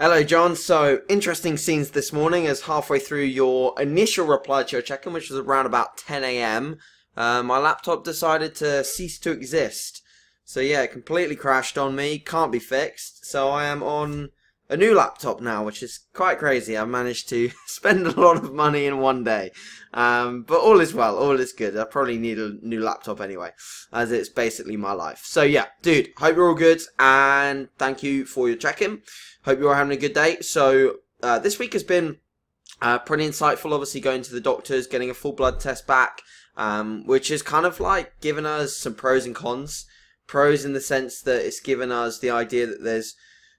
Hello, John. So, interesting scenes this morning as halfway through your initial reply to your check-in, which was around about 10 a.m., my laptop decided to cease to exist. So, yeah, it completely crashed on me, can't be fixed. So, I am on a new laptop now, which is quite crazy. I managed to spend a lot of money in one day. But all is well, all is good. I probably need a new laptop anyway, as it's basically my life. So, yeah, dude, hope you're all good, and thank you for your check-in. Hope you're having a good day. So, this week has been pretty insightful, obviously going to the doctors, getting a full blood test back, which is kind of like given us some pros and cons. Pros in the sense that it's given us the idea that there's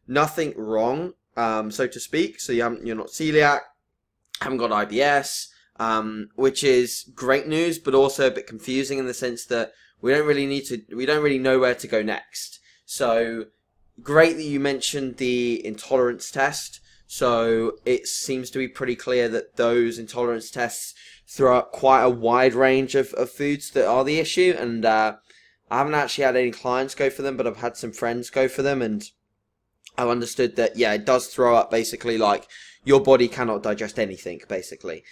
nothing wrong, so to speak. So you're not celiac, haven't got IBS, which is great news, but also a bit confusing in the sense that we don't really know where to go next. So great that you mentioned the intolerance test. So it seems to be pretty clear that those intolerance tests throw up quite a wide range of foods that are the issue. And I haven't actually had any clients go for them, but I've had some friends go for them. And I've understood that, yeah, it does throw up basically like your body cannot digest anything, basically.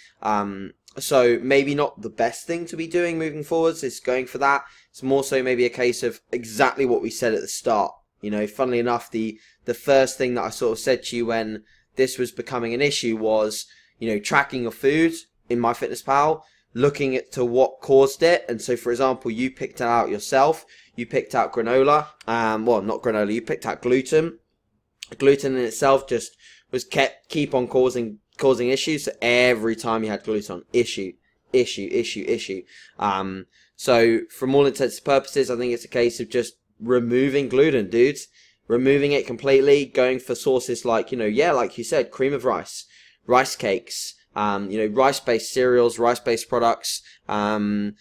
So maybe not the best thing to be doing moving forwards is going for that. It's more so maybe a case of exactly what we said at the start. You know, funnily enough, the first thing that I sort of said to you when this was becoming an issue was, you know, tracking your food in MyFitnessPal, looking at to what caused it. And so, for example, you picked it out yourself. You picked out granola. Well, not granola. You picked out gluten. Gluten in itself just was keep on causing issues. So every time you had gluten on, issue. So from all intents and purposes, I think it's a case of just removing gluten, dudes. Removing it completely, going for sources like, like you said, cream of rice, rice cakes, rice-based cereals, rice-based products, going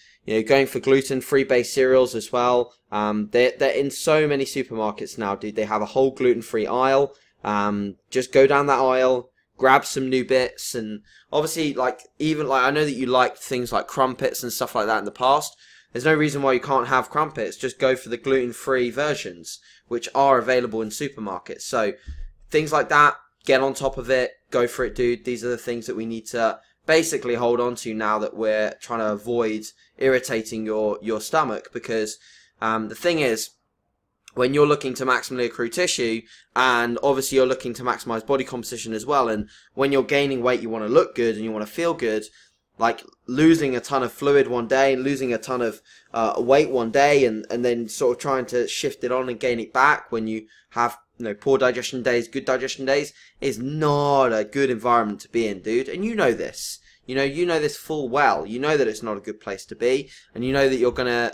for gluten-free based cereals as well. They're in so many supermarkets now, dude. They have a whole gluten-free aisle. Just go down that aisle, grab some new bits, and obviously, I know that you liked things like crumpets and stuff like that in the past. There's no reason why you can't have crumpets. Just go for the gluten-free versions, which are available in supermarkets. So things like that, get on top of it, go for it, dude. These are the things that we need to basically hold on to now that we're trying to avoid irritating your stomach. Because the thing is, when you're looking to maximally accrue tissue, and obviously you're looking to maximize body composition as well, and when you're gaining weight, you want to look good and you want to feel good. Like losing a ton of fluid one day, losing a ton of weight one day, and then sort of trying to shift it on and gain it back when you have poor digestion days, good digestion days, is not a good environment to be in, dude. And you know this. You know this full well. You know that it's not a good place to be, and you know that you're gonna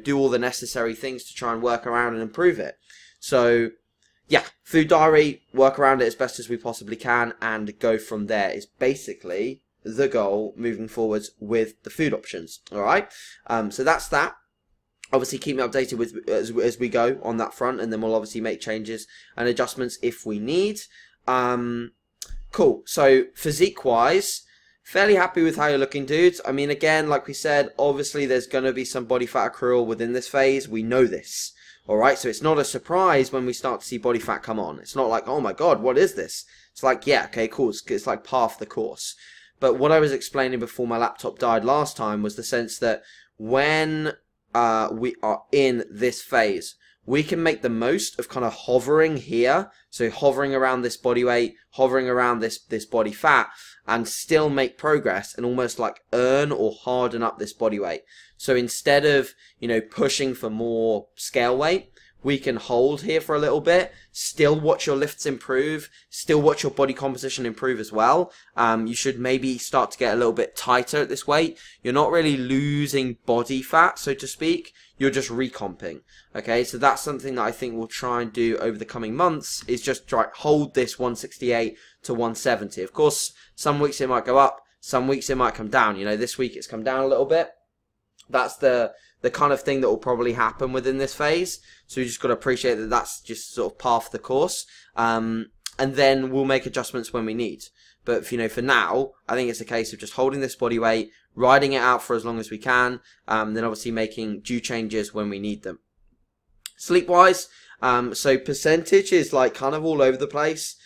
do all the necessary things to try and work around and improve it. So yeah, food diary, work around it as best as we possibly can, and go from there is basically the goal moving forwards with the food options. All right. So that's that. Obviously, keep me updated with as we go on that front, and then we'll obviously make changes and adjustments if we need. Cool. So physique wise, fairly happy with how you're looking, dudes. I mean, again, like we said, obviously there's going to be some body fat accrual within this phase. We know this. All right. So it's not a surprise when we start to see body fat come on. It's not like, oh my God, what is this? It's like, yeah, okay, cool. It's like half the course. But what I was explaining before my laptop died last time was the sense that when we are in this phase, we can make the most of kind of hovering here. So hovering around this body weight, hovering around this body fat, and still make progress and almost like earn or harden up this body weight. So instead of, pushing for more scale weight, we can hold here for a little bit, still watch your lifts improve, still watch your body composition improve as well. You should maybe start to get a little bit tighter at this weight. You're not really losing body fat, so to speak. You're just recomping. Okay, so that's something that I think we'll try and do over the coming months, is just try hold this 168 to 170. Of course, some weeks it might go up, some weeks it might come down. This week it's come down a little bit. That's the kind of thing that will probably happen within this phase. So you just got to appreciate that that's just sort of part of the course. And then we'll make adjustments when we need. But, for now, I think it's a case of just holding this body weight, riding it out for as long as we can, then obviously making due changes when we need them. Sleep-wise, so percentage is like kind of all over the place.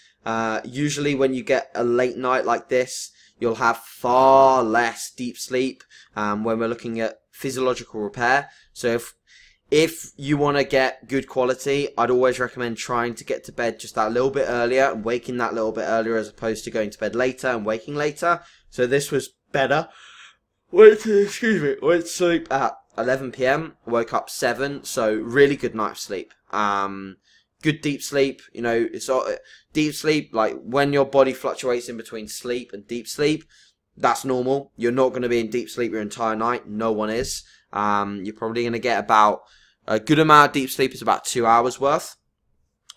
Usually when you get a late night like this, you'll have far less deep sleep when we're looking at physiological repair. So if you want to get good quality, I'd always recommend trying to get to bed just that little bit earlier and waking that little bit earlier as opposed to going to bed later and waking later. So this was better. Went to sleep at 11 p.m. Woke up 7, so really good night's sleep. Good deep sleep, you know, it's deep sleep, like when your body fluctuates in between sleep and deep sleep, that's normal. You're not going to be in deep sleep your entire night. No one is. You're probably going to get about a good amount of deep sleep is about 2 hours worth.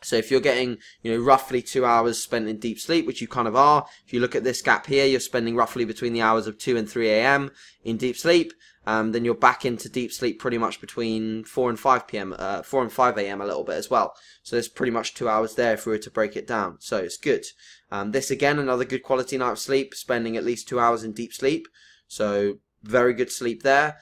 So if you're getting, you know, roughly 2 hours spent in deep sleep, which you kind of are, if you look at this gap here, you're spending roughly between the hours of 2 and 3 a.m. in deep sleep. Then you're back into deep sleep pretty much between 4 and 5 p.m., 4 and 5 a.m. a little bit as well. So there's pretty much 2 hours there if we were to break it down. So it's good. This again, another good quality night of sleep, spending at least 2 hours in deep sleep. So very good sleep there.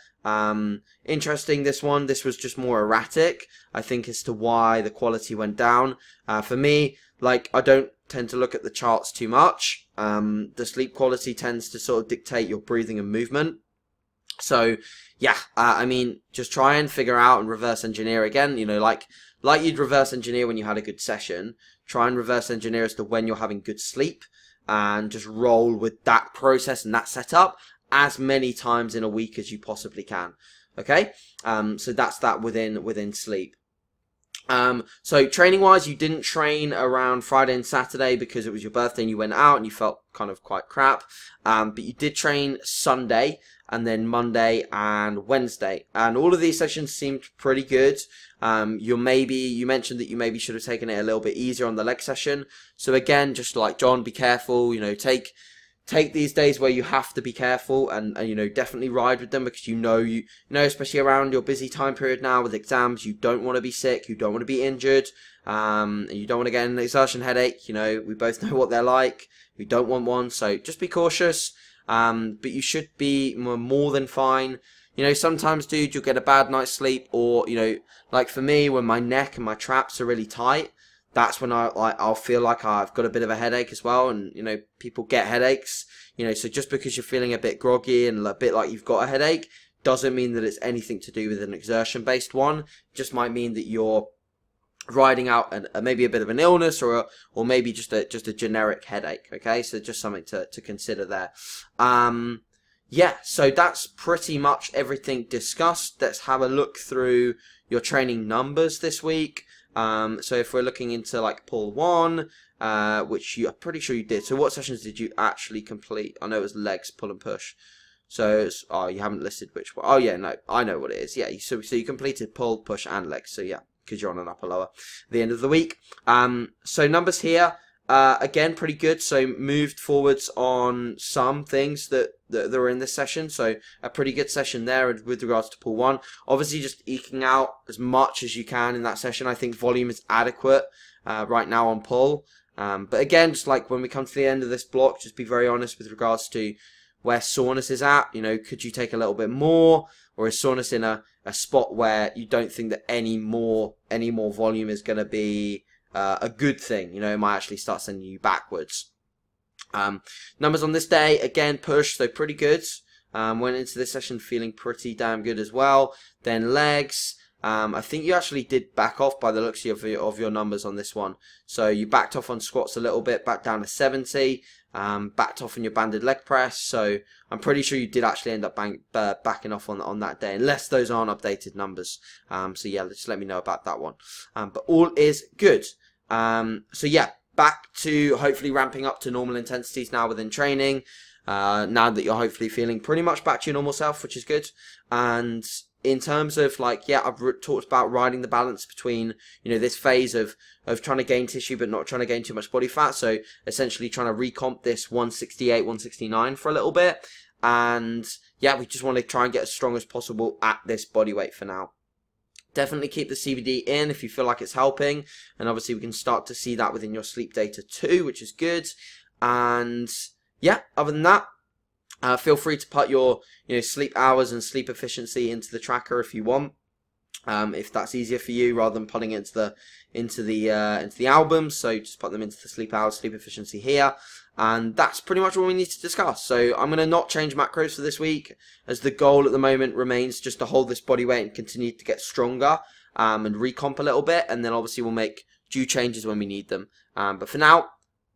Interesting, this one. This was just more erratic, I think, as to why the quality went down. For me, like, I don't tend to look at the charts too much. The sleep quality tends to sort of dictate your breathing and movement. So, yeah, I mean, just try and figure out and reverse engineer again, you know, like you'd reverse engineer when you had a good session. Try and reverse engineer as to when you're having good sleep and just roll with that process and that setup as many times in a week as you possibly can. Okay? So that's that within sleep. So training wise, you didn't train around Friday and Saturday because it was your birthday and you went out and you felt kind of quite crap. But you did train Sunday and then Monday and Wednesday. And all of these sessions seemed pretty good. You mentioned that you maybe should have taken it a little bit easier on the leg session. So again, just like John, be careful, you know, take these days where you have to be careful and you know, definitely ride with them because you know, especially around your busy time period now with exams, you don't want to be sick, you don't want to be injured, and you don't want to get an exertion headache. You know, we both know what they're like. We don't want one, so just be cautious. But you should be more than fine. You know, sometimes, dude, you'll get a bad night's sleep, or, you know, like for me, when my neck and my traps are really tight, that's when I'll feel like I've got a bit of a headache as well. And, you know, people get headaches, you know, so just because you're feeling a bit groggy and a bit like you've got a headache doesn't mean that it's anything to do with an exertion-based one. It just might mean that you're riding out maybe a bit of an illness or maybe just a generic headache. Okay, so just something to consider there. Yeah, so that's pretty much everything discussed. Let's have a look through your training numbers this week. So if we're looking into like pull 1, which I'm pretty sure you did. So what sessions did you actually complete? I know it was legs, pull and push. So, you haven't listed which one. Oh yeah, no, I know what it is. Yeah, so you completed pull, push and legs. So yeah, because you're on an upper lower at the end of the week. So numbers here, again, pretty good. So moved forwards on some things that are in this session. So a pretty good session there with regards to pull 1. Obviously just eking out as much as you can in that session. I think volume is adequate right now on pull. But again, just like when we come to the end of this block, just be very honest with regards to where soreness is at. You know, could you take a little bit more, or is soreness in a spot where you don't think that any more volume is going to be a good thing? You know, it might actually start sending you backwards. Numbers on this day, again, push, so pretty good. Went into this session feeling pretty damn good as well. Then legs, I think you actually did back off by the looks of your numbers on this one. So you backed off on squats a little bit, back down to 70. Backed off on your banded leg press, so I'm pretty sure you did actually end up backing off on that day, unless those aren't updated numbers. So yeah, just let me know about that one. But all is good. So yeah, back to hopefully ramping up to normal intensities now within training. Now that you're hopefully feeling pretty much back to your normal self, which is good. And in terms of like, yeah, I've talked about riding the balance between, you know, this phase of trying to gain tissue but not trying to gain too much body fat. So essentially trying to recomp this 168, 169 for a little bit. And yeah, we just want to try and get as strong as possible at this body weight for now. Definitely keep the CBD in if you feel like it's helping. And obviously we can start to see that within your sleep data too, which is good. And yeah, other than that, feel free to put your sleep hours and sleep efficiency into the tracker if you want. if that's easier for you, rather than putting it into the albums. So just put them into the sleep hours, sleep efficiency here. And that's pretty much all we need to discuss. So I'm going to not change macros for this week, as the goal at the moment remains just to hold this body weight and continue to get stronger, and recomp a little bit. And then obviously we'll make due changes when we need them. But for now,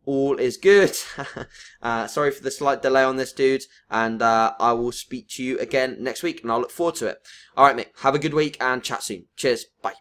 all is good. Sorry for the slight delay on this, dude. And I will speak to you again next week, and I'll look forward to it. All right, mate. Have a good week and chat soon. Cheers. Bye.